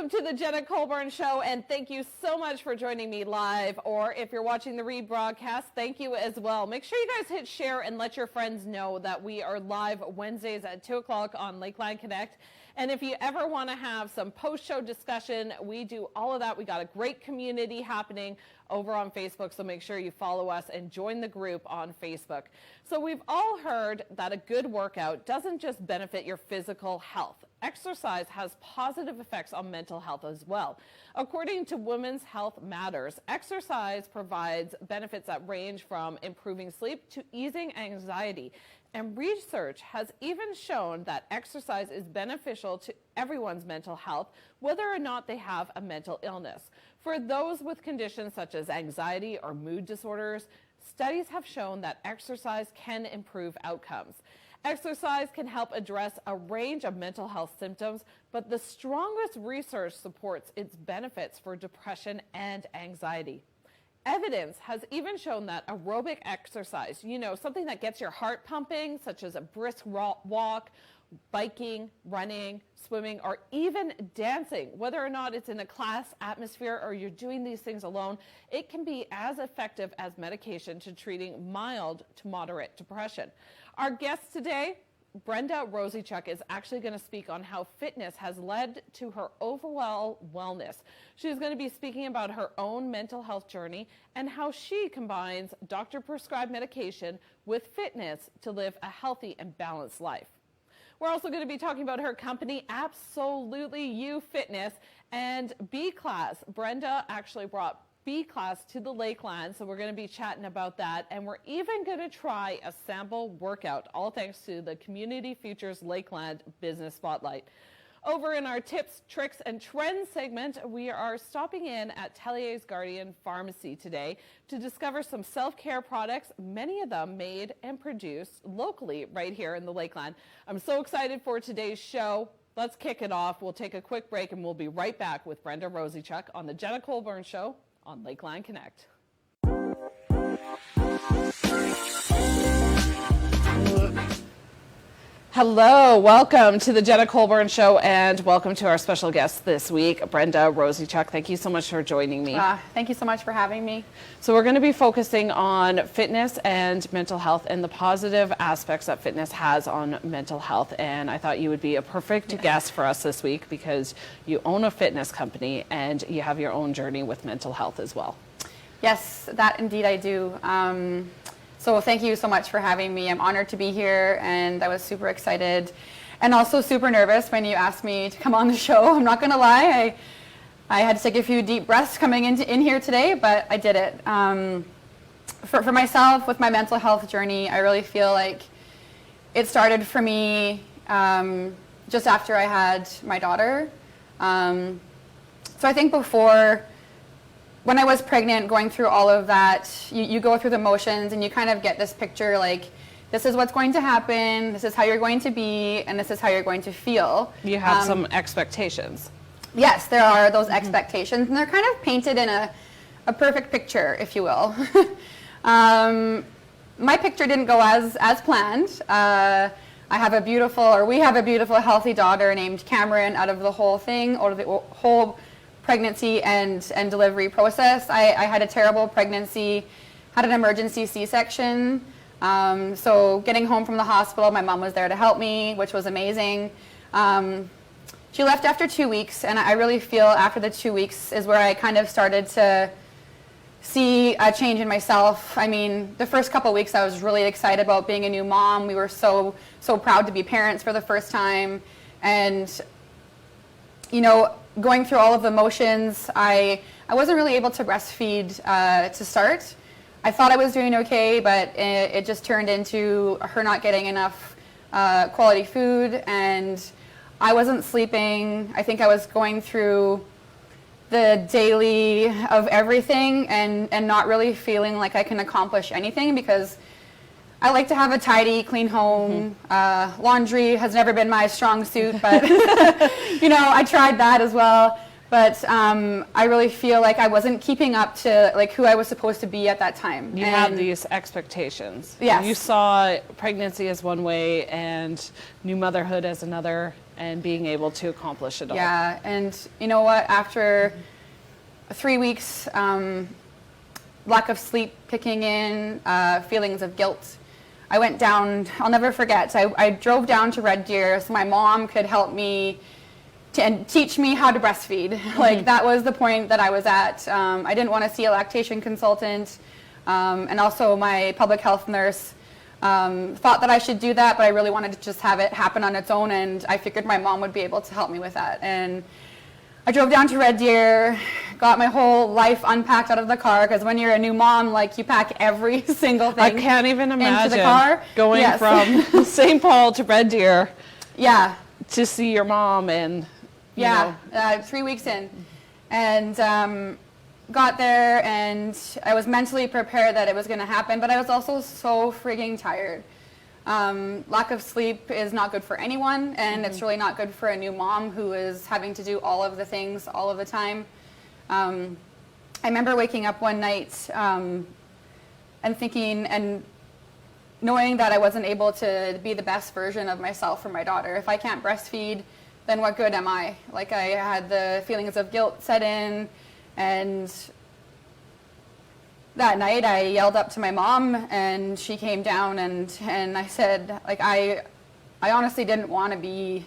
Welcome to the Jena Colbourne Show, and thank you so much for joining me live, or if you're watching the rebroadcast, thank you as well. Make sure you guys hit share and let your friends know that we are live Wednesdays at 2 o'clock on Lakeland Connect. And if you ever want to have some post-show discussion, we do all of that. We got a great community happening over on Facebook, so make sure you follow us and join the group on Facebook. So we've all heard that a good workout doesn't just benefit your physical health. Exercise has positive effects on mental health as well. According to Women's Health Matters, exercise provides benefits that range from improving sleep to easing anxiety. And research has even shown that exercise is beneficial to everyone's mental health, whether or not they have a mental illness. For those with conditions such as anxiety or mood disorders, studies have shown that exercise can improve outcomes. Exercise can help address a range of mental health symptoms, but the strongest research supports its benefits for depression and anxiety. Evidence has even shown that aerobic exercise, something that gets your heart pumping, such as a brisk walk, biking, running, swimming, or even dancing, whether or not it's in a class atmosphere or you're doing these things alone, it can be as effective as medication to treating mild to moderate depression. Our guest today, Brenda Roseychuk, is actually going to speak on how fitness has led to her overall wellness. She's going to be speaking about her own mental health journey and how she combines doctor-prescribed medication with fitness to live a healthy and balanced life. We're also going to be talking about her company, Absolutely You Fitness, and B-Class. Brenda actually brought B-Class to the Lakeland, so we're going to be chatting about that, and we're even going to try a sample workout, all thanks to the Community Futures Lakeland Business Spotlight. Over in our tips, tricks, and trends segment, we are stopping in at Tellier's Guardian Pharmacy today to discover some self-care products, many of them made and produced locally right here in the Lakeland. I'm so excited for today's show. Let's kick it off. We'll take a quick break, and we'll be right back with Brenda Roseychuk on the Jena Colbourne Show on Lakeland Connect. Hello, welcome to the Jena Colbourne Show, and welcome to our special guest this week, Brenda Roseychuk. Thank you so much for joining me. Thank you so much for having me. So we're going to be focusing on fitness and mental health and the positive aspects that fitness has on mental health. And I thought you would be a perfect guest for us this week because you own a fitness company and you have your own journey with mental health as well. Yes, that indeed I do. So thank you so much for having me. I'm honored to be here, and I was super excited and also super nervous when you asked me to come on the show. I'm not going to lie. I had to take a few deep breaths coming in here today, but I did it. For myself, with my mental health journey, I really feel like it started for me just after I had my daughter. So I think before, when I was pregnant, going through all of that, you go through the motions and you kind of get this picture like, this is what's going to happen, this is how you're going to be, and this is how you're going to feel. You have some expectations. Yes, there are those expectations, and they're kind of painted in a perfect picture, if you will. My picture didn't go as planned. We have a beautiful, healthy daughter named Cameron out of the whole thing, or the whole pregnancy and delivery process. I had a terrible pregnancy, had an emergency C-section. So getting home from the hospital, my mom was there to help me, which was amazing. She left after 2 weeks, and I really feel after the 2 weeks is where I kind of started to see a change in myself. I mean, the first couple of weeks I was really excited about being a new mom. We were so proud to be parents for the first time. And, going through all of the motions, I wasn't really able to breastfeed to start. I thought I was doing okay, but it just turned into her not getting enough quality food, and I wasn't sleeping. I think I was going through the daily of everything and not really feeling like I can accomplish anything, because I like to have a tidy, clean home. Laundry has never been my strong suit, but I tried that as well. But I really feel like I wasn't keeping up to who I was supposed to be at that time. You had these expectations. Yes. You saw pregnancy as one way and new motherhood as another. and being able to accomplish it all. Yeah, and you know what? After 3 weeks, lack of sleep kicking in, feelings of guilt, I went down. I'll never forget. I drove down to Red Deer so my mom could help me and teach me how to breastfeed. Like, that was the point that I was at. I didn't want to see a lactation consultant, and also my public health nurse thought that I should do that, but I really wanted to just have it happen on its own, and I figured my mom would be able to help me with that. And I drove down to Red Deer, got my whole life unpacked out of the car, because when you're a new mom, like, you pack every single thing. I can't even imagine into the car. going Yes. from St. Paul to Red Deer. Yeah. To see your mom and, you know. 3 weeks in. And got there, and I was mentally prepared that it was going to happen, but I was also so frigging tired. Lack of sleep is not good for anyone, and it's really not good for a new mom who is having to do all of the things all of the time. I remember waking up one night and thinking and knowing that I wasn't able to be the best version of myself for my daughter. If I can't breastfeed, then what good am I? Like, I had the feelings of guilt set in, and that night I yelled up to my mom, and she came down, and I said, like, I honestly didn't want to be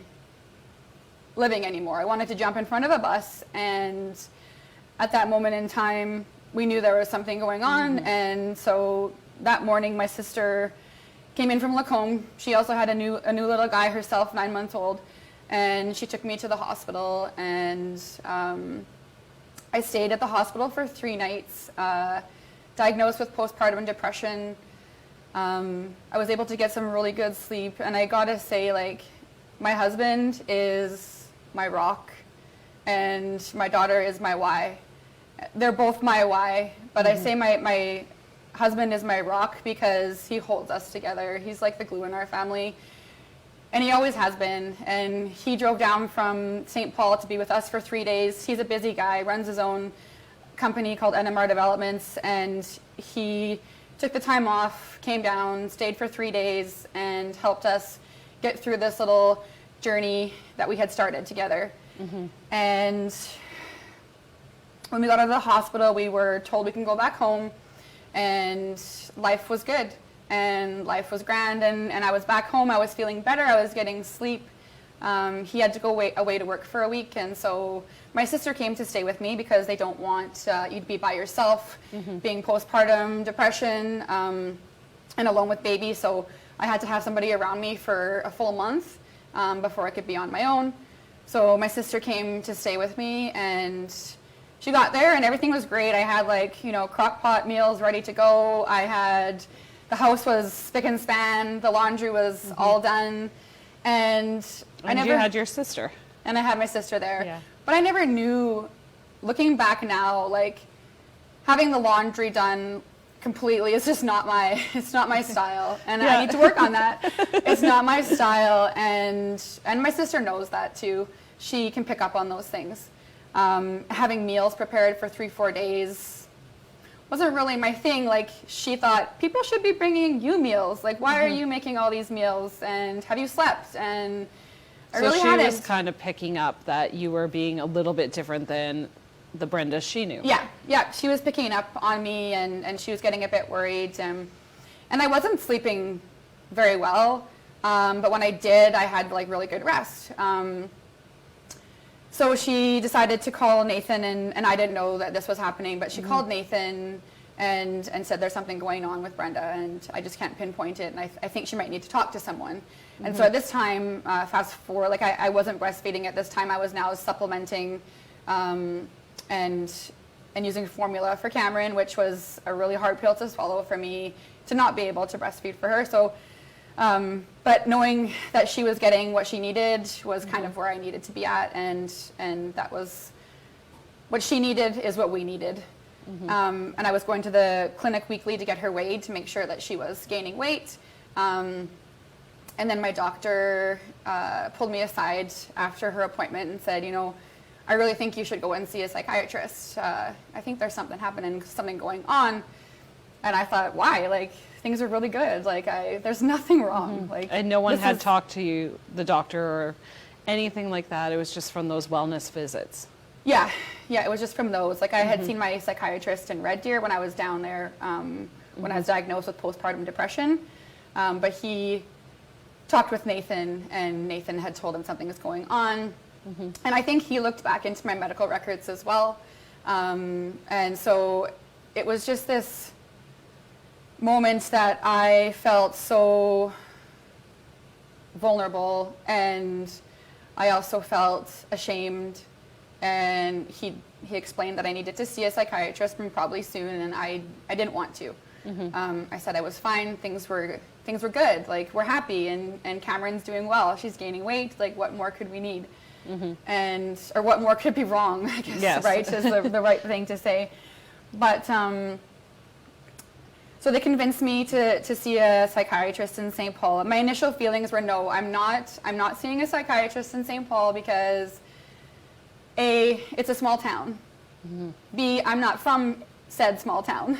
living anymore. I wanted to jump in front of a bus, and at that moment in time, we knew there was something going on, and so that morning my sister came in from Lakeland. She also had a new little guy herself, 9 months old, and she took me to the hospital, and I stayed at the hospital for 3 nights, diagnosed with postpartum depression. I was able to get some really good sleep, and I gotta say, like, my husband is my rock, and my daughter is my why. They're both my why, but I say my husband is my rock because he holds us together. He's like the glue in our family, and he always has been. And he drove down from St. Paul to be with us for 3 days. He's a busy guy, runs his own company called NMR Developments, and he took the time off, came down, stayed for 3 days, and helped us get through this little journey that we had started together. And when we got out of the hospital, we were told we can go back home, and life was good, and life was grand, and I was back home. I was feeling better. I was getting sleep. He had to go away to work for a week, and so my sister came to stay with me because they don't want you to be by yourself, being postpartum depression, and alone with baby. So I had to have somebody around me for a full month before I could be on my own. So my sister came to stay with me, and she got there, and everything was great. I had, like, you know, crock pot meals ready to go. The house was spick and span. The laundry was all done. And you had your sister. And I had my sister there. Yeah. But I never knew, looking back now, like, having the laundry done completely is just not my style. And I need to work on that. It's not my style, and my sister knows that too. She can pick up on those things. Having meals prepared for 3-4 days wasn't really my thing. Like, she thought people should be bringing you meals. Like, why are you making all these meals? And have you slept? And I really hadn't. So she was kind of picking up that you were being a little bit different than the Brenda she knew. Yeah, she was picking up on me, and she was getting a bit worried. And I wasn't sleeping very well, but when I did, I had, like, really good rest. So she decided to call Nathan, and I didn't know that this was happening, but she called Nathan and said there's something going on with Brenda, and I just can't pinpoint it, and I think she might need to talk to someone. And so at this time, fast forward, like, I wasn't breastfeeding at this time. I was now supplementing and using formula for Cameron, which was a really hard pill to swallow for me to not be able to breastfeed for her. So, but knowing that she was getting what she needed was kind of where I needed to be at, and that was what she needed is what we needed. And I was going to the clinic weekly to get her weighed to make sure that she was gaining weight. And then my doctor pulled me aside after her appointment and said, you know, I really think you should go and see a psychiatrist. I think there's something happening, something going on. And I thought, why? Like, things are really good. Like, there's nothing wrong. Like, and no one had talked to you, the doctor, or anything like that. It was just from those wellness visits. Yeah, it was just from those. Like I had seen my psychiatrist in Red Deer when I was down there when I was diagnosed with postpartum depression. But he talked with Nathan, and Nathan had told him something was going on. And I think he looked back into my medical records as well. And so it was just this moment that I felt so vulnerable, and I also felt ashamed. And he explained that I needed to see a psychiatrist probably soon, and I didn't want to. I said I was fine, things were good, like we're happy, and Cameron's doing well, she's gaining weight, like what more could we need? And or what more could be wrong, I guess. Yes. Right, is the right thing to say. But so they convinced me to see a psychiatrist in St. Paul. My initial feelings were no, I'm not seeing a psychiatrist in St. Paul because A, it's a small town. B, I'm not from said small town.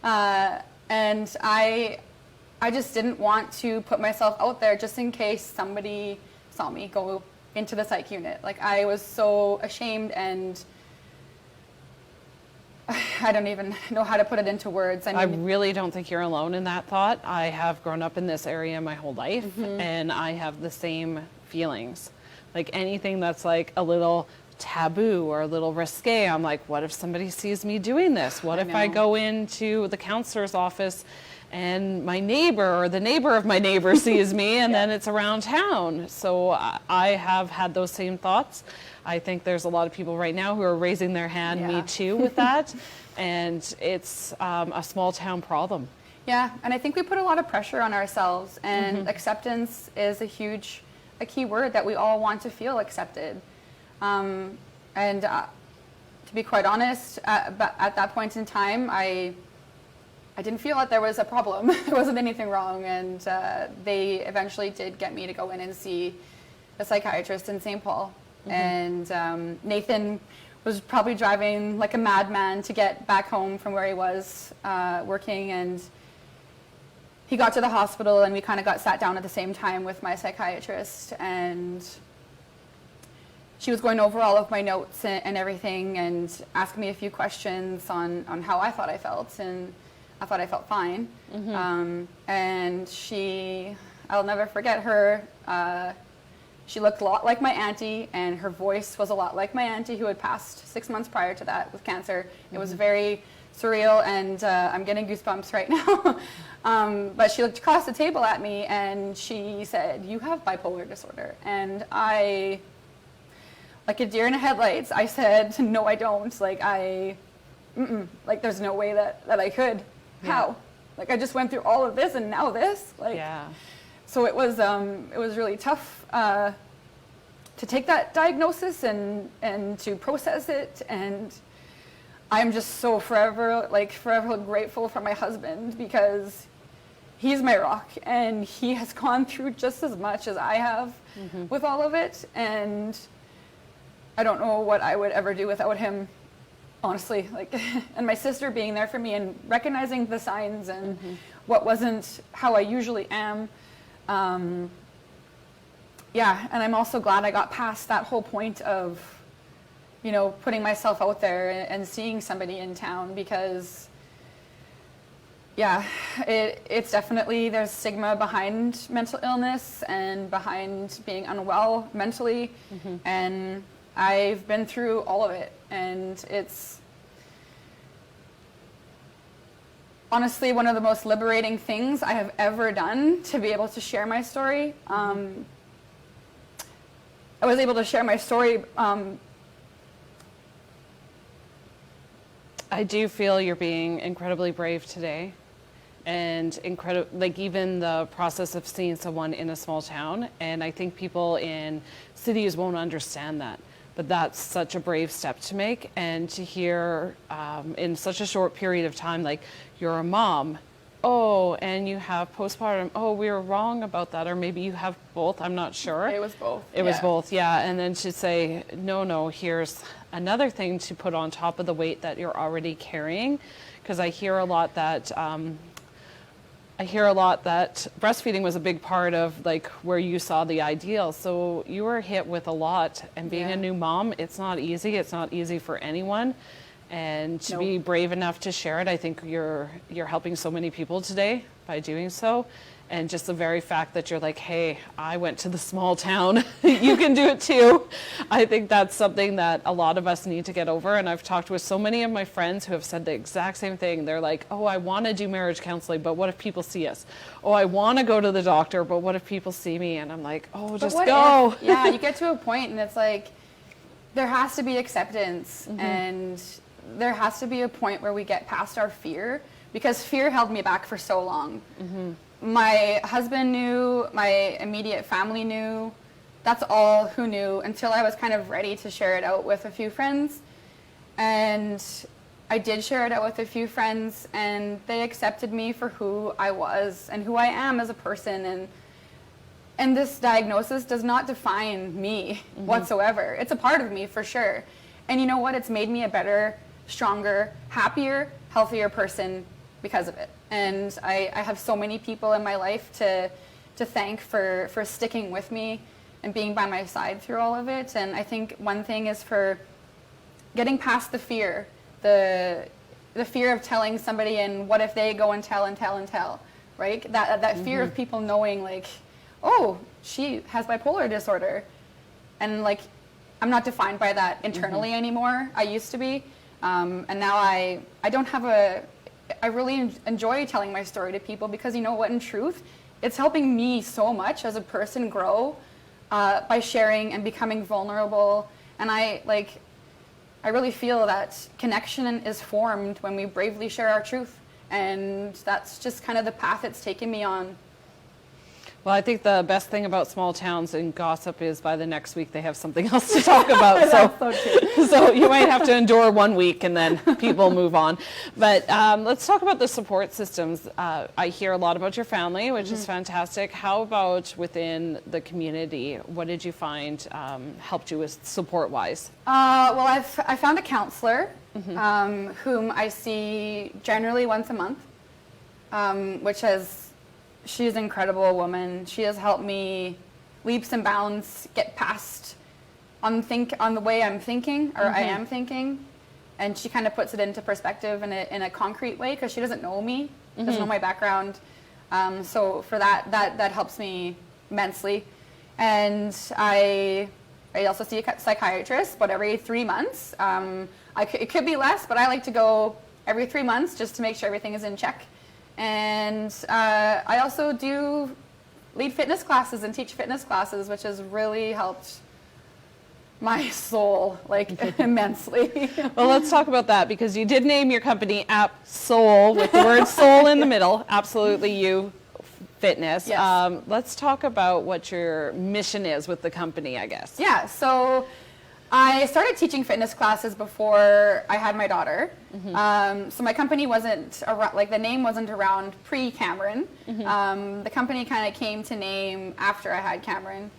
And I just didn't want to put myself out there just in case somebody saw me go into the psych unit. Like I was so ashamed, and I don't even know how to put it into words. I really don't think you're alone in that thought. I have grown up in this area my whole life, and I have the same feelings. Like anything that's like a little taboo or a little risque, I'm like, what if somebody sees me doing this? What if I go into the counselor's office and my neighbor or the neighbor of my neighbor sees me, and then it's around town? So I have had those same thoughts. I think there's a lot of people right now who are raising their hand, me too, with that. And it's a small town problem. Yeah, and I think we put a lot of pressure on ourselves, and acceptance is a key word that we all want to feel accepted. And to be quite honest, at that point in time, I didn't feel that there was a problem. There wasn't anything wrong, and they eventually did get me to go in and see a psychiatrist in St. Paul. And Nathan was probably driving like a madman to get back home from where he was working, and he got to the hospital, and we kind of got sat down at the same time with my psychiatrist, and she was going over all of my notes and everything, and asking me a few questions on how I thought I felt, and I thought I felt fine. And I'll never forget her. She looked a lot like my auntie, and her voice was a lot like my auntie, who had passed 6 months prior to that with cancer. It was very surreal, and I'm getting goosebumps right now. But she looked across the table at me, and she said, "You have bipolar disorder." And I, like a deer in the headlights, I said, "No, I don't. Like like there's no way that I could. How? Like I just went through all of this, and now this. Like, so it was really tough to take that diagnosis and to process it. And I'm just so forever grateful for my husband, because he's my rock, and he has gone through just as much as I have with all of it. And I don't know what I would ever do without him, honestly. Like, and my sister being there for me and recognizing the signs and what wasn't how I usually am. And I'm also glad I got past that whole point of, putting myself out there and seeing somebody in town, because it's definitely, there's stigma behind mental illness and behind being unwell mentally. And I've been through all of it, and it's honestly one of the most liberating things I have ever done, to be able to share my story. I was able to share my story. I do feel you're being incredibly brave today, and even the process of seeing someone in a small town. And I think people in cities won't understand that. But that's such a brave step to make, and to hear in such a short period of time, like, you're a mom, and you have postpartum, we were wrong about that, or maybe you have both, I'm not sure. It was both. It was both, and then to say, no, here's another thing to put on top of the weight that you're already carrying, because I hear a lot that, I hear a lot that breastfeeding was a big part of like where you saw the ideal. So you were hit with a lot, and being a new mom, it's not easy. It's not easy for anyone. And to be brave enough to share it, I think you're helping so many people today by doing so. And just the very fact that you're like, hey, I went to the small town, you can do it too. I think that's something that a lot of us need to get over. And I've talked with so many of my friends who have said the exact same thing. They're like, oh, I want to do marriage counseling, but what if people see us? Oh, I want to go to the doctor, but what if people see me? And I'm like, oh, just go. Yeah, you get to a point and it's like, there has to be acceptance, and there has to be a point where we get past our fear, because fear held me back for so long. My husband knew, my immediate family knew, that's all who knew, until I was kind of ready to share it out with a few friends. And I did share it out with a few friends, and they accepted me for who I was and who I am as a person. And this diagnosis does not define me whatsoever. It's a part of me for sure. And you know what? It's made me a better, stronger, happier, healthier person because of it. And I have so many people in my life to thank for sticking with me and being by my side through all of it. And I think one thing is for getting past the fear, the fear of telling somebody, and what if they go and tell, right? That fear of people knowing, like, oh, she has bipolar disorder. And like, I'm not defined by that internally anymore. I used to be. And now I don't have I really enjoy telling my story to people, because you know what, in truth, it's helping me so much as a person grow by sharing and becoming vulnerable. And I really feel that connection is formed when we bravely share our truth. And that's just kind of the path it's taken me on. Well, I think the best thing about small towns and gossip is by the next week they have something else to talk about. So you might have to endure 1 week and then people move on. But let's talk about the support systems. I hear a lot about your family, which is fantastic. How about within the community? What did you find helped you with support-wise? Well, I found a counselor whom I see generally once a month, she's an incredible woman. She has helped me leaps and bounds get past on the way I'm thinking, or I am thinking, and she kind of puts it into perspective in a concrete way, because she doesn't know me, doesn't know my background. So for that helps me immensely. And I also see a psychiatrist, but every 3 months. It could be less, but I like to go every 3 months just to make sure everything is in check. And I also do lead fitness classes and teach fitness classes, which has really helped my soul, like, immensely. Well, let's talk about that, because you did name your company App Soul with the word soul in the middle. Absolutely You Fitness. Yes. Let's talk about what your mission is with the company, I guess. Yeah, so I started teaching fitness classes before I had my daughter. So my company wasn't around, like the name wasn't around pre-Cameron. The company kind of came to name after I had Cameron.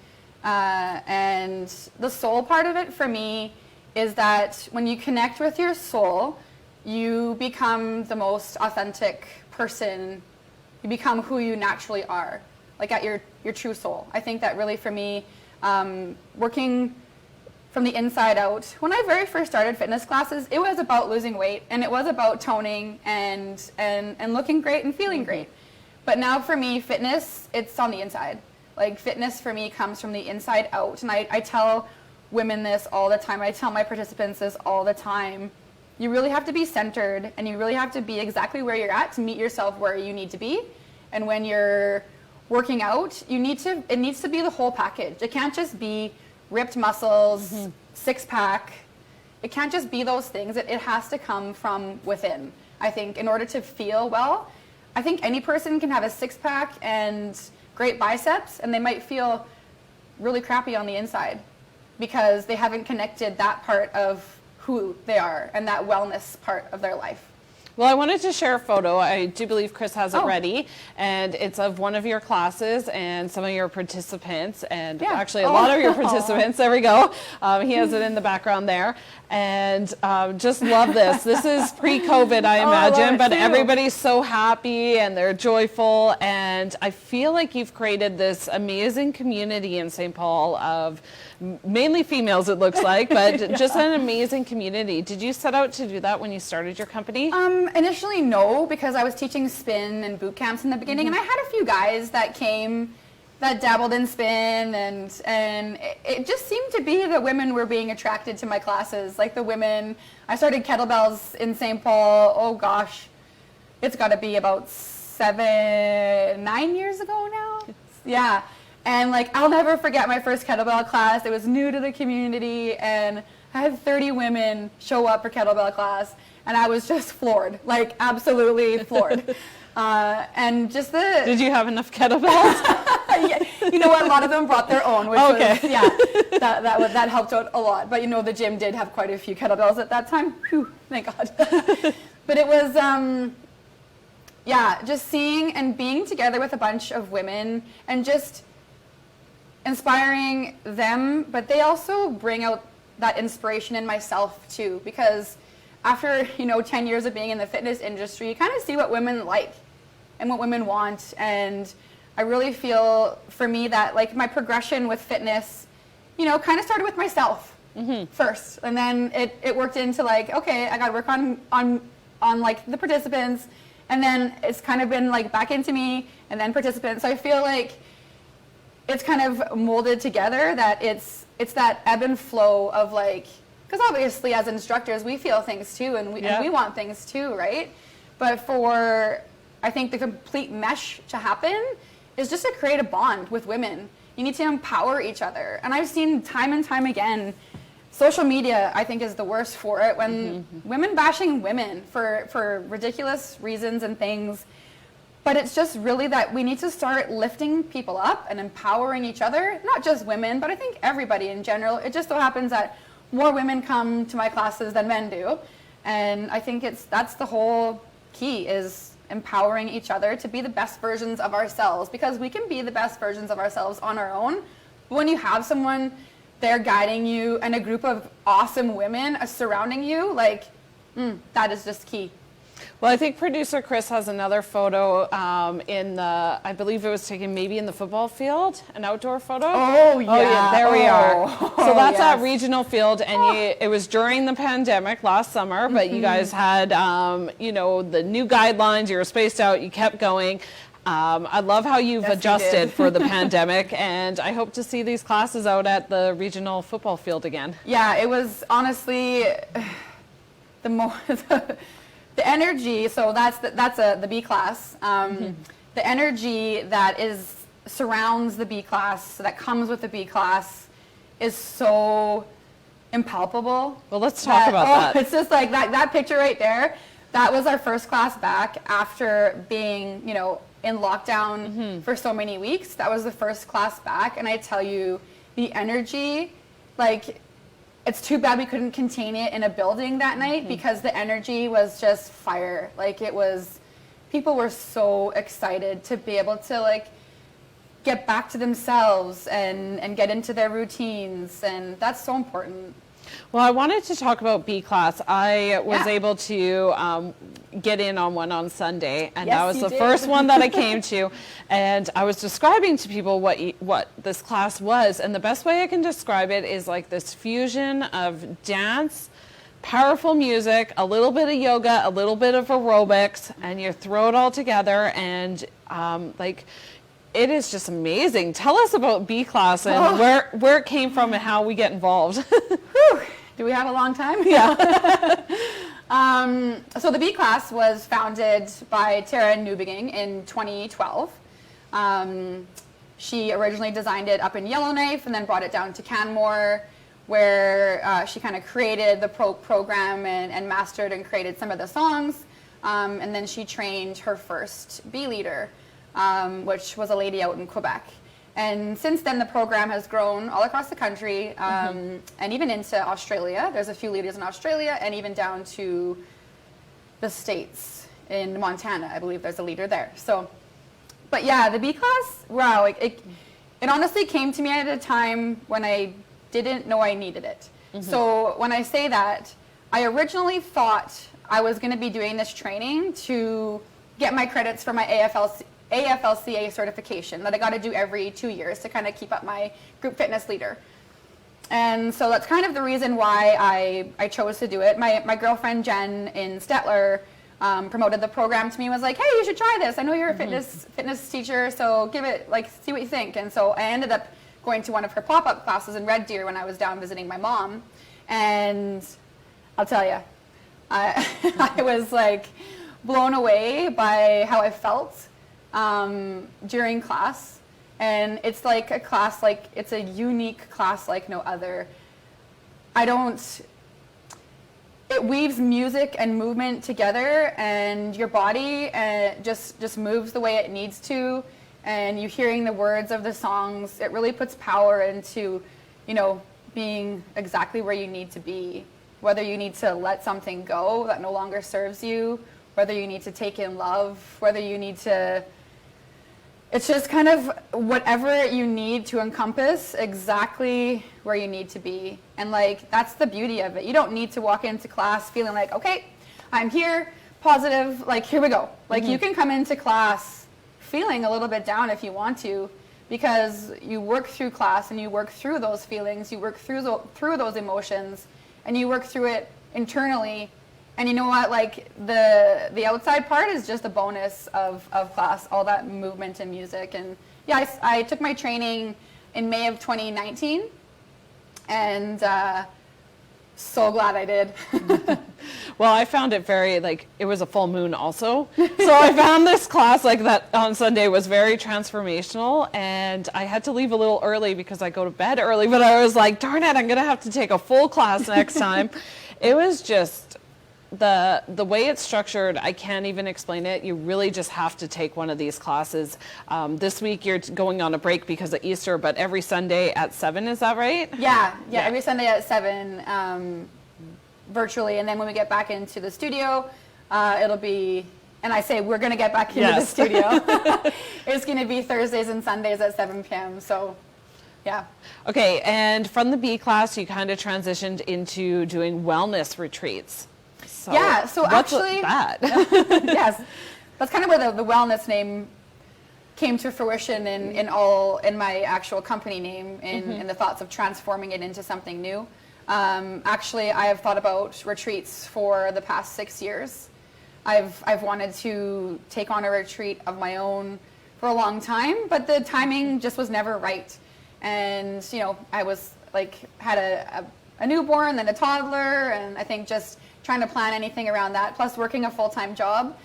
And the soul part of it for me is that when you connect with your soul, you become the most authentic person. You become who you naturally are, like at your true soul. I think that really for me, working from the inside out. When I very first started fitness classes, it was about losing weight, and it was about toning and looking great and feeling great. But now for me, fitness, it's on the inside. Like, fitness for me comes from the inside out. And I tell women this all the time. I tell my participants this all the time. You really have to be centered, and you really have to be exactly where you're at to meet yourself where you need to be. And when you're working out, it needs to be the whole package. It can't just be ripped muscles, six-pack. It can't just be those things. It has to come from within, I think, in order to feel well. I think any person can have a six-pack and great biceps, and they might feel really crappy on the inside because they haven't connected that part of who they are and that wellness part of their life. Well, I wanted to share a photo. I do believe Chris has it Oh. ready, and it's of one of your classes and some of your participants, and Yeah. actually a lot of your participants. There we go. He has it in the background there, and just love this. This is pre-COVID, I Oh, I love imagine, it but too. everybody's so happy and they're joyful, and I feel like you've created this amazing community in St. Paul of mainly females, it looks like, but Yeah. just an amazing community. Did you set out to do that when you started your company? Initially, no, because I was teaching spin and boot camps in the beginning, and I had a few guys that came that dabbled in spin, and it just seemed to be that women were being attracted to my classes. Like the women, I started kettlebells in St. Paul, oh gosh, it's got to be about 9 years ago now. Yeah. And like, I'll never forget my first kettlebell class. It was new to the community, and I had 30 women show up for kettlebell class, and I was just floored, like absolutely floored. And just the... Did you have enough kettlebells? Yeah, you know what, a lot of them brought their own, which Okay. was, yeah, that helped out a lot. But you know, the gym did have quite a few kettlebells at that time. Whew, thank God. But it was, yeah, just seeing and being together with a bunch of women and just inspiring them, but they also bring out that inspiration in myself too, because after, 10 years of being in the fitness industry, you kind of see what women like and what women want. And I really feel for me that like my progression with fitness, kind of started with myself first. And then it worked into like, okay, I got to work on like the participants. And then it's kind of been like back into me and then participants. So I feel like it's kind of molded together, that it's that ebb and flow of like, because obviously as instructors we feel things too, and we want things too, right? But for, I think, the complete mesh to happen is just to create a bond with women. You need to empower each other. And I've seen time and time again, social media, I think, is the worst for it, when women bashing women for ridiculous reasons and things. But it's just really that we need to start lifting people up and empowering each other, not just women, but I think everybody in general. It just so happens that more women come to my classes than men do. And I think that's the whole key, is empowering each other to be the best versions of ourselves, because we can be the best versions of ourselves on our own. But when you have someone there guiding you and a group of awesome women surrounding you, like, that is just key. Well, I think producer Chris has another photo in the, I believe it was taken maybe in the football field, an outdoor photo. Oh, yeah. There we are. So that's yes. at regional field, and it was during the pandemic last summer, but you guys had, the new guidelines, you were spaced out, you kept going. I love how you've adjusted for the pandemic, and I hope to see these classes out at the regional football field again. Yeah, it was honestly the energy. So that's the B class. The energy that surrounds the B class, that comes with the B class, is so impalpable. Well, let's talk about that. It's just like that picture right there. That was our first class back after being, in lockdown for so many weeks. That was the first class back, and I tell you, the energy, like, it's too bad we couldn't contain it in a building that night, because the energy was just fire. Like, people were so excited to be able to like get back to themselves and get into their routines, and that's so important. Well, I wanted to talk about B class. I was able to get in on one on Sunday, and that was the first one that I came to. And I was describing to people what this class was, and the best way I can describe it is like this fusion of dance, powerful music, a little bit of yoga, a little bit of aerobics, and you throw it all together, and it is just amazing. Tell us about B class and where it came from and how we get involved. Do we have a long time? Yeah. So the B class was founded by Tara Newbeging in 2012. She originally designed it up in Yellowknife and then brought it down to Canmore, where she kind of created the program and mastered and created some of the songs. And then she trained her first B leader, which was a lady out in Quebec. And since then, the program has grown all across the country, and even into Australia. There's a few leaders in Australia, and even down to the States. In Montana, I believe there's a leader there. So, but yeah, the B class, wow, it honestly came to me at a time when I didn't know I needed it. So when I say that, I originally thought I was going to be doing this training to get my credits for my AFLCA certification that I got to do every 2 years to kind of keep up my group fitness leader. And so that's kind of the reason why I chose to do it. My girlfriend Jen in Stettler promoted the program to me and was like, hey, you should try this. I know you're a fitness teacher, so give it, like, see what you think. And so I ended up going to one of her pop-up classes in Red Deer when I was down visiting my mom. And I'll tell you, I was like blown away by how I felt during class. And it's like a class, like it's a unique class like no other. It weaves music and movement together, and your body just moves the way it needs to, and you hearing the words of the songs, it really puts power into, you know, being exactly where you need to be. Whether you need to let something go that no longer serves you, whether you need to take in love, whether you need to, it's just kind of whatever you need to encompass exactly where you need to be. And like, that's the beauty of it. You don't need to walk into class feeling like, okay, I'm here, positive, like, here we go. Like, you can come into class feeling a little bit down if you want to, because you work through class and you work through those feelings, you work through those emotions, and you work through it internally. And you know what, like the outside part is just a bonus of class, all that movement and music. And yeah, I took my training in May of 2019, and so glad I did. Well, I found it very, like, it was a full moon also. So I found this class like that on Sunday was very transformational, and I had to leave a little early because I go to bed early, but I was like, darn it, I'm going to have to take a full class next time. It was just, the way it's structured, I can't even explain it. You really just have to take one of these classes. This week you're going on a break because of Easter, but every Sunday at 7, is that right? Yeah, every Sunday at 7, virtually. And then when we get back into the studio, it'll be, and I say we're going to get back into the studio. It's going to be Thursdays and Sundays at 7 p.m. So, yeah. Okay, and from the B class, you kind of transitioned into doing wellness retreats. So yeah, so what's actually, that? yes, that's kind of where the wellness name came to fruition in my actual company name, in the thoughts of transforming it into something new. Actually, I have thought about retreats for the past 6 years. I've wanted to take on a retreat of my own for a long time, but the timing just was never right. And you know, I was like had a newborn, then a toddler, and I think just trying to plan anything around that, plus working a full-time job,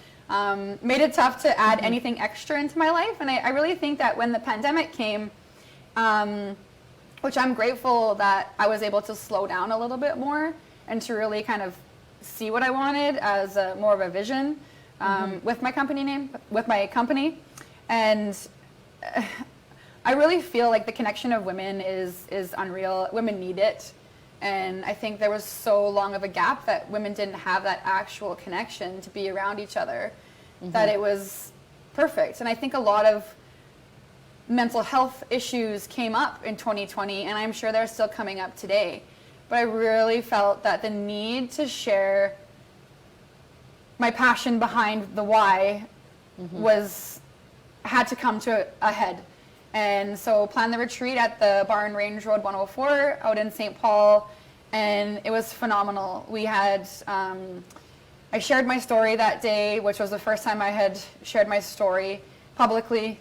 made it tough to add anything extra into my life. And I really think that when the pandemic came, which I'm grateful that I was able to slow down a little bit more and to really kind of see what I wanted as more of a vision with my company name, with my company. And I really feel like the connection of women is unreal. Women need it. And I think there was so long of a gap that women didn't have that actual connection to be around each other, that it was perfect. And I think a lot of mental health issues came up in 2020, and I'm sure they're still coming up today. But I really felt that the need to share my passion behind the why had to come to a head. And so planned the retreat at the Barn Range Road 104 out in St. Paul, and it was phenomenal. We had, I shared my story that day, which was the first time I had shared my story publicly,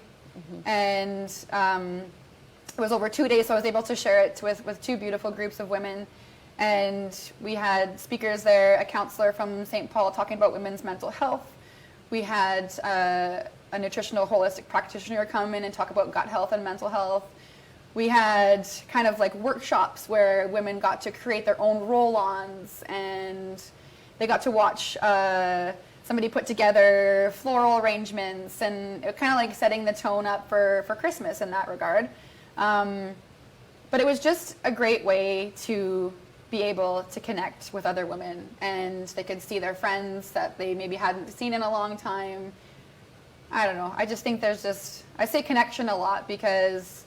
and it was over 2 days, so I was able to share it with two beautiful groups of women. And we had speakers there, a counselor from St. Paul talking about women's mental health. We had a nutritional holistic practitioner come in and talk about gut health and mental health. We had kind of like workshops where women got to create their own roll-ons, and they got to watch somebody put together floral arrangements, and it kind of like setting the tone up for Christmas in that regard. But it was just a great way to be able to connect with other women, and they could see their friends that they maybe hadn't seen in a long time. I don't know. I just think I say connection a lot because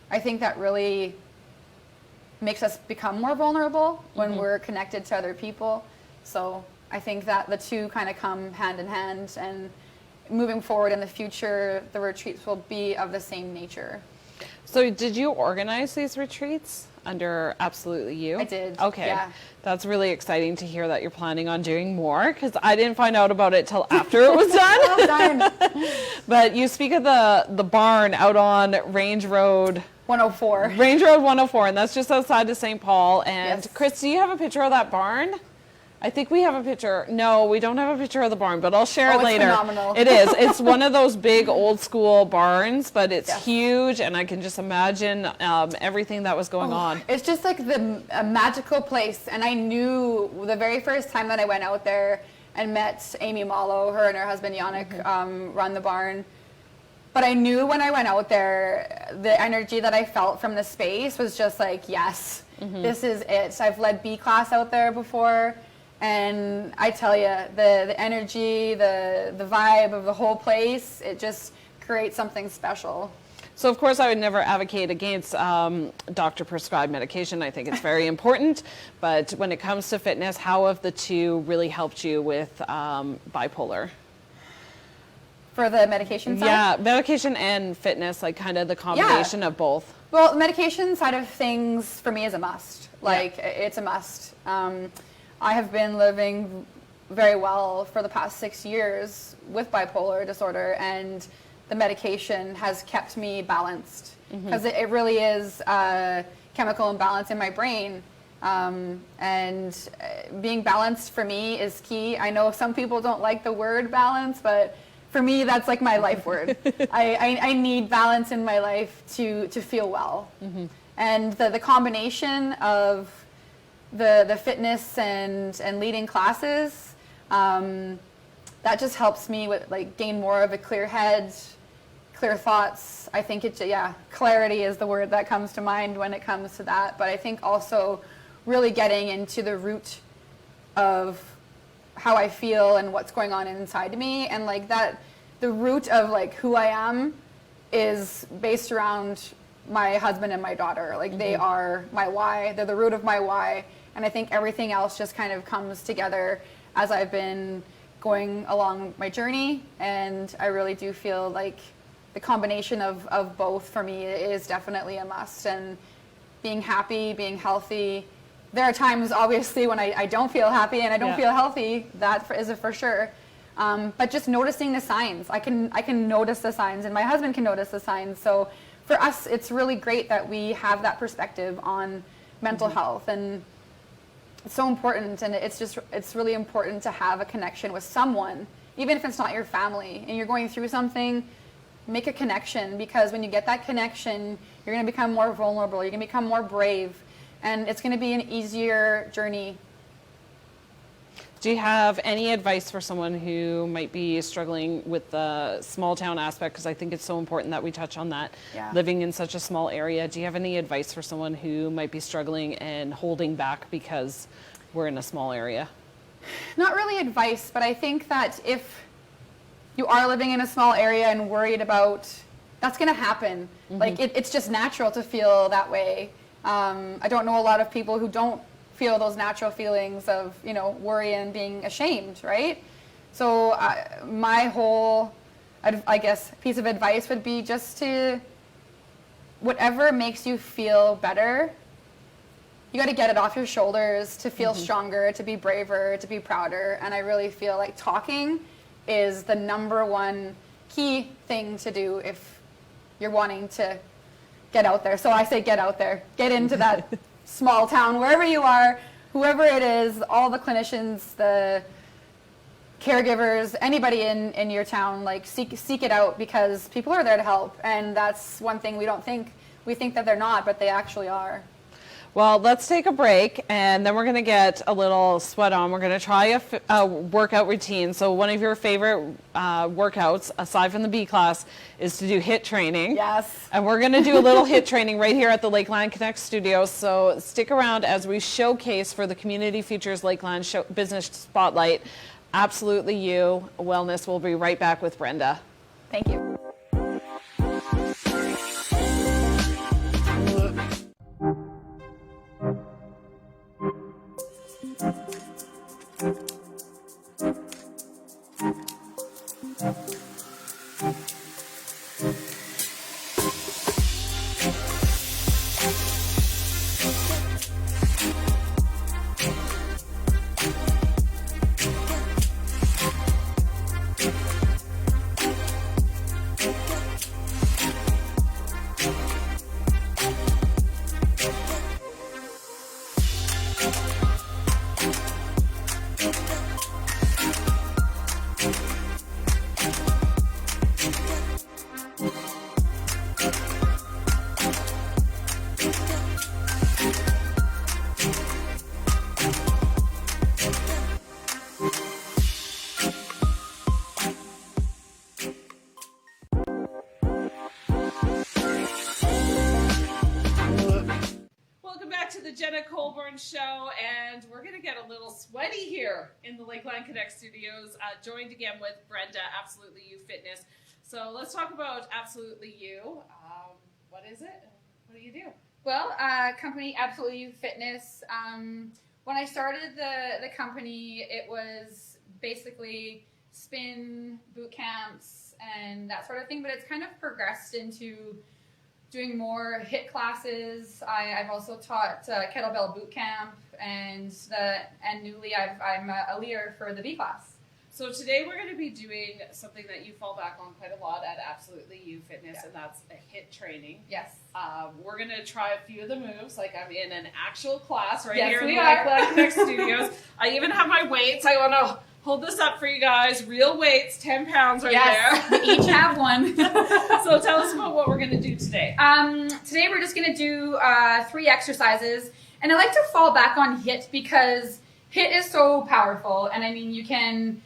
I think that really makes us become more vulnerable when we're connected to other people. So I think that the two kind of come hand in hand, and moving forward in the future, the retreats will be of the same nature. So did you organize these retreats under Absolutely You? I did. Okay. Yeah. That's really exciting to hear that you're planning on doing more, because I didn't find out about it till after it was done. Well done. But you speak of the barn out on Range Road 104. Range Road 104, and that's just outside of St. Paul. And Yes. Chris, do you have a picture of that barn? I think we have a picture. No, we don't have a picture of the barn, but I'll share it later. Phenomenal. It is. It's one of those big old school barns, but it's Yes. huge, and I can just imagine everything that was going on. It's just like a magical place. And I knew the very first time that I went out there and met Amy Mallow, her and her husband Yannick run the barn. But I knew when I went out there, the energy that I felt from the space was just like, yes, this is it. I've led B class out there before. And I tell you, the energy, the vibe of the whole place, it just creates something special. So, of course, I would never advocate against doctor-prescribed medication. I think it's very important. But when it comes to fitness, how have the two really helped you with bipolar? For the medication side? Yeah, medication and fitness, like kind of the combination of both. Well, the medication side of things for me is a must. Like, it's a must. I have been living very well for the past 6 years with bipolar disorder, and the medication has kept me balanced because it really is a chemical imbalance in my brain. And being balanced for me is key. I know some people don't like the word balance, but for me, that's like my life word. I need balance in my life to feel well. And the combination of the fitness and leading classes, that just helps me with gain more of a clear head, clear thoughts. I think clarity is the word that comes to mind when it comes to that. But I think also really getting into the root of how I feel and what's going on inside me, and the root of who I am is based around my husband and my daughter. They are my why. They're the root of my why. And I think everything else just kind of comes together as I've been going along my journey. And I really do feel like the combination of both for me is definitely a must. And being happy, being healthy. There are times, obviously, when I don't feel happy and I don't feel healthy. That is for sure. But just noticing the signs. I can notice the signs, and my husband can notice the signs. So for us, it's really great that we have that perspective on mental health, and it's so important. And it's really important to have a connection with someone, even if it's not your family, and you're going through something. Make a connection, because when you get that connection, you're going to become more vulnerable. You're going to become more brave, and it's going to be an easier journey. Do you have any advice for someone who might be struggling with the small town aspect? Because I think it's so important that we touch on that. Yeah. Living in such a small area, do you have any advice for someone who might be struggling and holding back because we're in a small area? Not really advice, but I think that if you are living in a small area and worried about, that's going to happen. It's just natural to feel that way. I don't know a lot of people who don't feel those natural feelings of, worry and being ashamed, right? So my whole, I guess, piece of advice would be just to, whatever makes you feel better, you got to get it off your shoulders to feel stronger, to be braver, to be prouder. And I really feel like talking is the number one key thing to do if you're wanting to get out there. So I say get out there, get into that small town, wherever you are, whoever it is, all the clinicians, the caregivers, anybody in your town, seek it out, because people are there to help. And that's one thing we don't think. We think that they're not, but they actually are. Well, let's take a break, and then we're going to get a little sweat on. We're going to try a workout routine. So one of your favorite workouts, aside from the B class, is to do HIIT training. Yes. And we're going to do a little HIIT training right here at the Lakeland Connect studios. So stick around as we showcase for the Community Futures Lakeland Business Spotlight, Absolutely You Wellness. We'll be right back with Brenda. Thank you. Jena Colbourne show, and we're going to get a little sweaty here in the Lakeland Connect studios, joined again with Brenda, Absolutely You Fitness. So let's talk about Absolutely You. What is it? What do you do? Well, company Absolutely You Fitness. When I started the company, it was basically spin, boot camps, and that sort of thing, but it's kind of progressed into doing more HIIT classes. I've also taught kettlebell boot camp, and newly I'm a leader for the B class. So today we're going to be doing something that you fall back on quite a lot at Absolutely You Fitness, and that's a HIIT training. Yes. We're going to try a few of the moves, like I'm in an actual class right yes, here in the we are. Lakeland Connect studios. I even have my weights. I want to hold this up for you guys. Real weights, 10 pounds right yes, there. We each have one. So tell us about what we're going to do today. Today we're just going to do 3 exercises. And I like to fall back on HIIT because HIIT is so powerful. And I mean, you can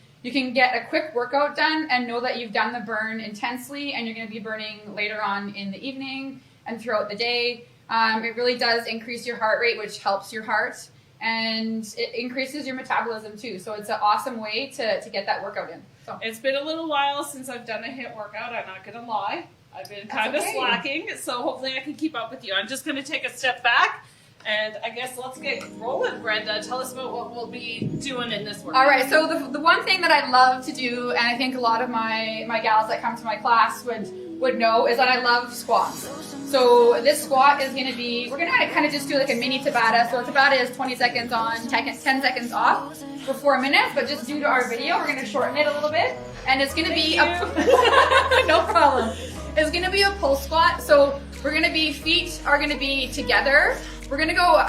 get a quick workout done and know that you've done the burn intensely, and you're going to be burning later on in the evening and throughout the day. It really does increase your heart rate, which helps your heart. And it increases your metabolism too. So it's an awesome way to get that workout in. So. It's been a little while since I've done a HIIT workout. I'm not going to lie. I've been kind of slacking, so hopefully I can keep up with you. I'm just going to take a step back, and I guess let's get rolling, Brenda. Tell us about what we'll be doing in this workout. All right, so the one thing that I love to do, and I think a lot of my gals that come to my class would know, is that I love squats. So this squat is going to be, we're going to kind of just do like a mini Tabata. So a Tabata is 20 seconds on, 10 seconds off for 4 minutes, but just due to our video, we're going to shorten it a little bit. And it's going to be no problem. It's going to be a pull squat. So we're going to be, feet are going to be together. We're going to go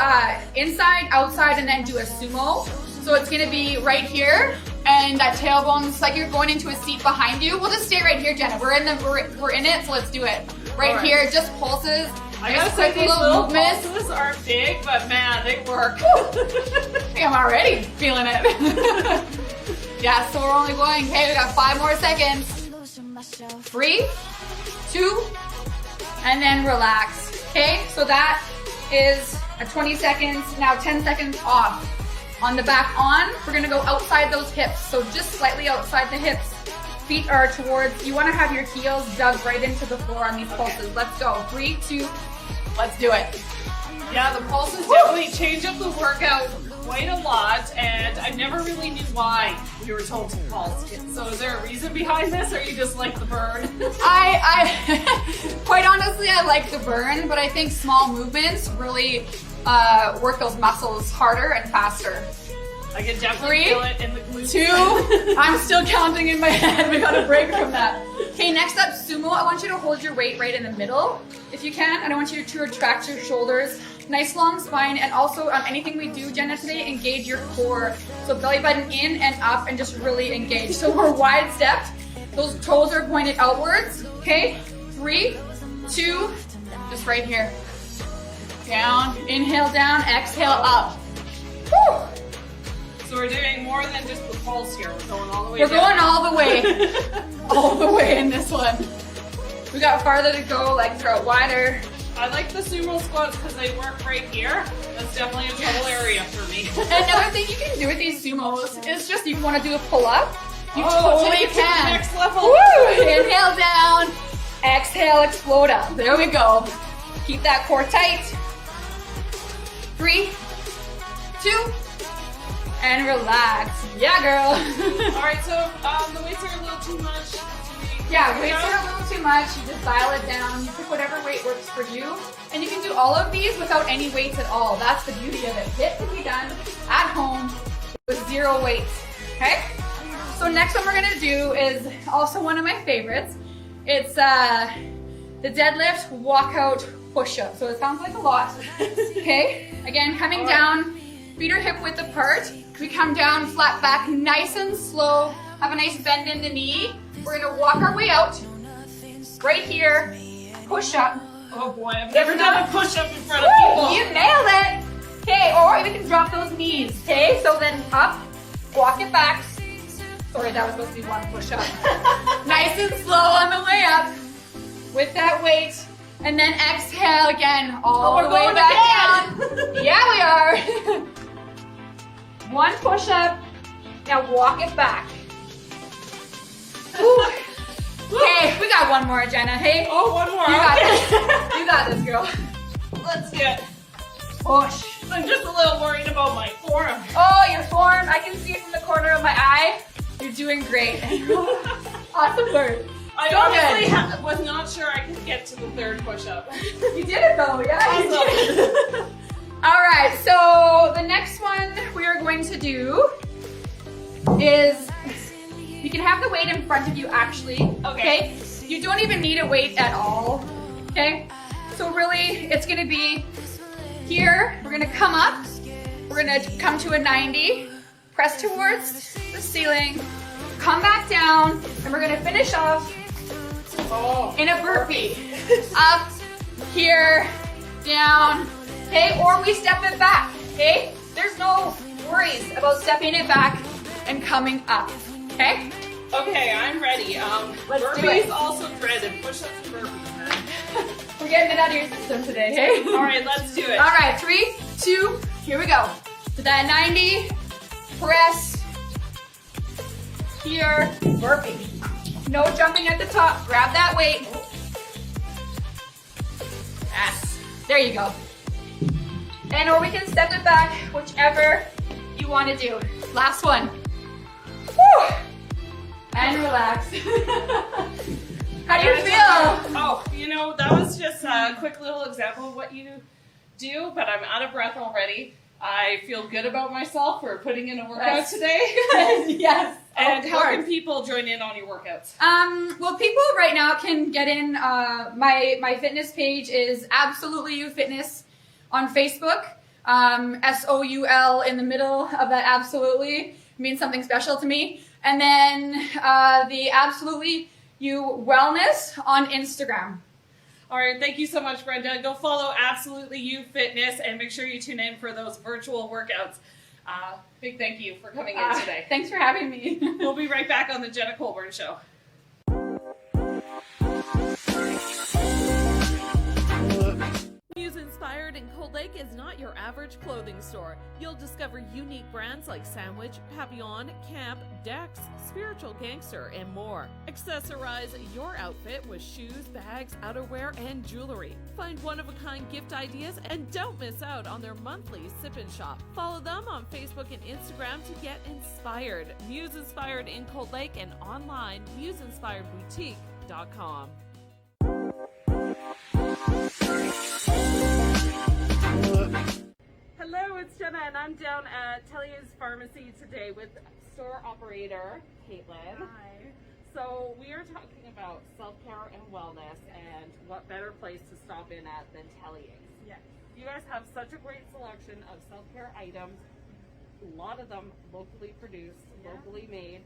inside, outside, and then do a sumo. So it's going to be right here, and that tailbone's like you're going into a seat behind you. We'll just stay right here, Jenna. We're in it, so let's do it. Right here, just pulses. I gotta say, these little pulses aren't big, but man, they work. I'm already feeling it. Yeah, so we're only going, okay, we got 5 more seconds. 3, 2, and then relax. Okay, so that is a 20 seconds, now 10 seconds off. On the back on, we're gonna go outside those hips, so just slightly outside the hips. Feet are towards, you wanna have your heels dug right into the floor on these pulses. Let's go, 3, 2, let's do it. Yeah, the pulses definitely change up the workout quite a lot, and I never really knew why we were told to pulse. So is there a reason behind this, or you just like the burn? I quite honestly, I like the burn, but I think small movements really work those muscles harder and faster. I can definitely feel it in the glutes. 2, I'm still counting in my head. We got a break from that. Okay, next up, sumo. I want you to hold your weight right in the middle, if you can, and I want you to retract your shoulders. Nice long spine, and also on anything we do, Jenna, today, engage your core. So belly button in and up, and just really engage. So we're wide stepped. Those toes are pointed outwards. Okay, 3, 2, just right here. down, inhale down, exhale up. Woo. So we're doing more than just the pulse here. We're going all the way We're down. going all the way. All the way in this one. We got farther to go, legs are out wider. I like the sumo squats because they work right here. That's definitely a trouble area for me. Another thing you can do with these sumos is just if you want to do a pull-up, you take totally it to the can. next level. Woo! Inhale down, exhale, explode up. There we go. Keep that core tight. 3, 2, and relax. Yeah, girl. All right, so the weights are a little too much. Yeah, weights are a little too much. You just dial it down. You pick whatever weight works for you. And you can do all of these without any weights at all. That's the beauty of it. It can be done at home with 0 weights. Okay? So next one we're gonna do is also one of my favorites. It's the deadlift walkout push-up. So it sounds like a lot. Okay? Again, coming down, feet are hip width apart. We come down, flat back, nice and slow. Have a nice bend in the knee. We're gonna walk our way out. Right here, push up. Oh boy, I've never done a push-up in front of people. You nailed it. Okay, or we can drop those knees. Okay, so then up, walk it back. Sorry, that was supposed to be one push-up. Nice and slow on the way up with that weight. And then exhale again, all the way back down. Yeah, we are. One push-up. Now walk it back. Okay, we got one more, Jenna. Hey. Oh, one more. You got this. You got this, girl. Let's do it. Push. I'm just a little worried about my forearm. Oh, your form. I can see it from the corner of my eye. You're doing great. Awesome work. I honestly was not sure I could get to the 3rd push-up. You did it though, yeah. Awesome. You did. All right, so the next one we are going to do is, you can have the weight in front of you actually, okay? You don't even need a weight at all, okay? So really, it's gonna be here, we're gonna come up, we're gonna come to a 90, press towards the ceiling, come back down, and we're gonna finish off in a burpee. Up, here, down, okay? Or we step it back, okay? There's no worries about stepping it back and coming up, okay? Okay, I'm ready. Let's do burpees it. also dreaded. Push-ups and burpees, man. We're getting it out of your system today, hey? All right, let's do it. All right, 3, 2, here we go. To that 90, press, here, burpee. No jumping at the top, grab that weight. Yes, there you go. And or we can step it back, whichever you want to do. Last one. Woo! And relax. How do you feel? Oh, you know, that was just a quick little example of what you do, but I'm out of breath already. I feel good about myself for putting in a workout today. Yes. And how can people join in on your workouts? Well, people right now can get in. My fitness page is Absolutely You Fitness on Facebook. SOUL in the middle of that absolutely means something special to me. And then the Absolutely You Wellness on Instagram. All right, thank you so much, Brenda. Go follow Absolutely You Fitness and make sure you tune in for those virtual workouts. Big thank you for coming in today. Thanks for having me. We'll be right back on the Jena Colbourne Show. Muse Inspired in Cold Lake is not your average clothing store. You'll discover unique brands like Sandwich, Papillon, Camp, Dex, Spiritual Gangster, and more. Accessorize your outfit with shoes, bags, outerwear, and jewelry. Find one-of-a-kind gift ideas and don't miss out on their monthly sip and shop. Follow them on Facebook and Instagram to get inspired. Muse Inspired in Cold Lake and online museinspiredboutique.com. Hello, it's Jenna, and I'm down at Tellia's Pharmacy today with store operator Caitlin. Hi. So we are talking about self-care and wellness, and what better place to stop in at than Tellia's. Yes. You guys have such a great selection of self-care items, a lot of them locally produced, locally made.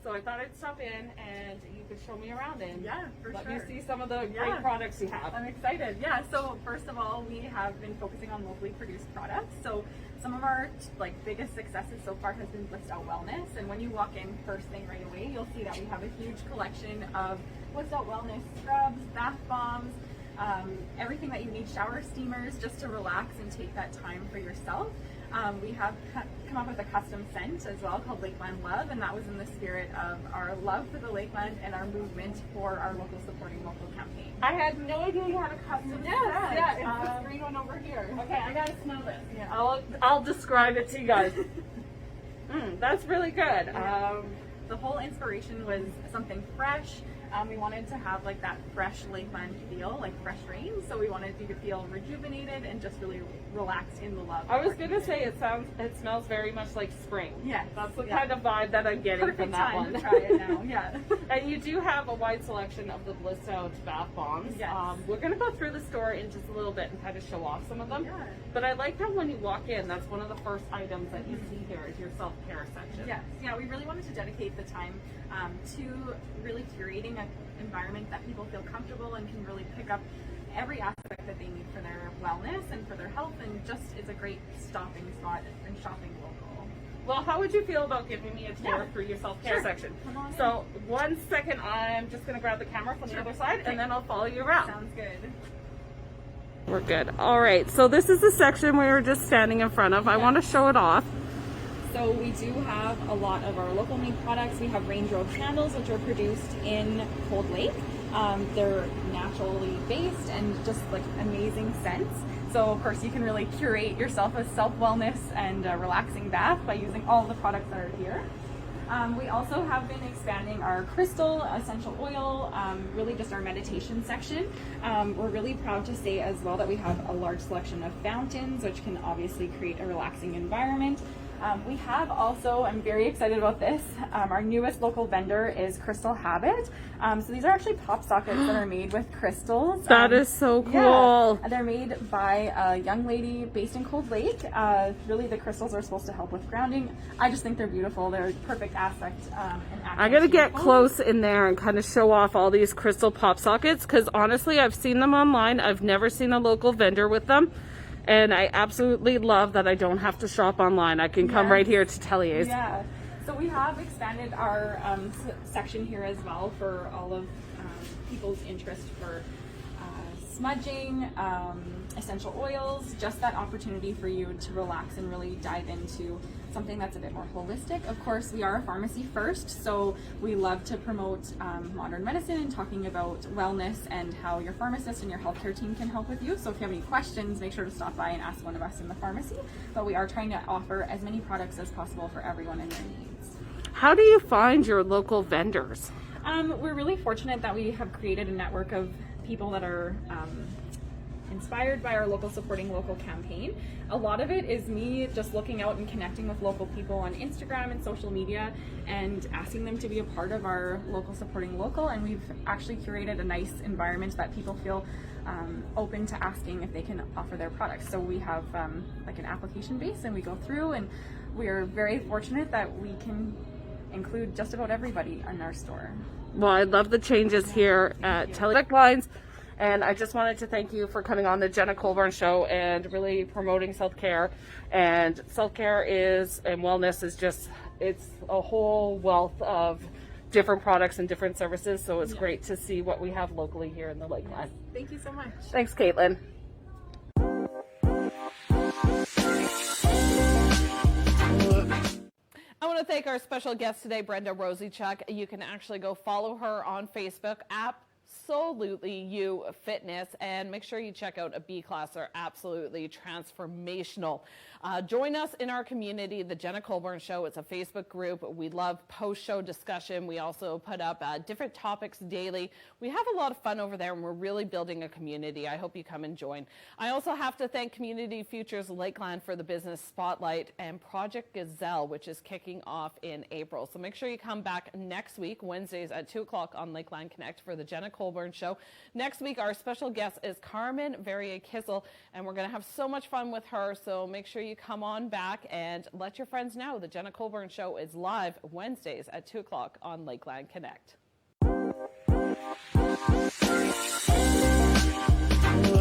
So I thought I'd stop in and you could show me around and let me sure. see some of the great products you have. I'm excited. Yeah, so first of all, we have been focusing on locally produced products. So some of our biggest successes so far has been Blissed Out Wellness. And when you walk in first thing right away, you'll see that we have a huge collection of Blissed Out Wellness scrubs, bath bombs, everything that you need, shower steamers, just to relax and take that time for yourself. We have come up with a custom scent as well called Lakeland Love, and that was in the spirit of our love for the Lakeland and our movement for our local supporting local campaign. I had no idea you had a custom scent. Yeah, it's this green one over here. Okay, I gotta smell this. Yeah. I'll describe it to you guys. That's really good. The whole inspiration was something fresh. We wanted to have that fresh Lakeland feel, like fresh rain. So we wanted you to feel rejuvenated and just really relaxed in the love. I was gonna say it smells very much like spring. Yes, that's the kind of vibe that I'm getting Perfect from that time one. to try it now. Yeah. And you do have a wide selection of the Blissed Out bath bombs. Yes. We're gonna go through the store in just a little bit and kind of show off some of them. Yeah. But I like that when you walk in, that's one of the first items that you see here is your self-care section. Yes. Yeah, we really wanted to dedicate the time to really curating an environment that people feel comfortable and can really pick up every aspect that they need for their wellness and for their health, and just is a great stopping spot and shopping local. Well, how would you feel about giving me a tour through your self-care section? Come on in. So 1 second, I'm just going to grab the camera from the other side and then I'll follow you around. Sounds good. We're good. All right, so this is the section we were just standing in front of. I want to show it off. So we do have a lot of our local made products. We have Range Road candles, which are produced in Cold Lake. They're naturally based and just amazing scents. So of course you can really curate yourself a self-wellness and a relaxing bath by using all the products that are here. We also have been expanding our crystal essential oil, really just our meditation section. We're really proud to say as well that we have a large selection of fountains, which can obviously create a relaxing environment. We have also, I'm very excited about this, our newest local vendor is Crystal Habit. So these are actually pop sockets that are made with crystals. That is so cool. Yeah, they're made by a young lady based in Cold Lake. Really the crystals are supposed to help with grounding. I just think they're beautiful. They're a perfect aspect. I gotta get close in there and kind of show off all these crystal pop sockets, because honestly I've seen them online. I've never seen a local vendor with them. And I absolutely love that I don't have to shop online. I can come right here to Tellier's. Yeah. So we have expanded our section here as well for all of people's interest for smudging, essential oils, just that opportunity for you to relax and really dive into something that's a bit more holistic. Of course, we are a pharmacy first, so we love to promote modern medicine and talking about wellness and how your pharmacist and your healthcare team can help with you. So if you have any questions, make sure to stop by and ask one of us in the pharmacy. But we are trying to offer as many products as possible for everyone and their needs. How do you find your local vendors? We're really fortunate that we have created a network of people that are inspired by our local supporting local campaign. A lot of it is me just looking out and connecting with local people on Instagram and social media and asking them to be a part of our local supporting local, and we've actually curated a nice environment that people feel open to asking if they can offer their products. So we have like an application base, and we go through, and we are very fortunate that we can include just about everybody in our store. Well, I love the changes here at Tellier's Lines, and I just wanted to thank you for coming on the Jena Colbourne show and really promoting self-care. And self-care is, and wellness is just, it's a whole wealth of different products and different services, so it's great to see what we have locally here in the Lakeland. Thank you so much. Thanks, Caitlin. I want to thank our special guest today, Brenda Rosiechuck. You can actually go follow her on Facebook, Absolutely You Fitness, and make sure you check out a B class. They're absolutely transformational. Join us in our community, the Jena Colbourne Show. It's a Facebook group. We love post-show discussion. We also put up different topics daily. We have a lot of fun over there, and we're really building a community. I hope you come and join. I also have to thank Community Futures Lakeland for the business spotlight and Project Gazelle, which is kicking off in April. So make sure you come back next week, Wednesdays at 2 o'clock on Lakeland Connect for the Jena Colbourne Colbourne Show. Next week, our special guest is Carmen Varia-Kissel, and we're going to have so much fun with her. So make sure you come on back and let your friends know the Jena Colbourne Show is live Wednesdays at 2 o'clock on Lakeland Connect.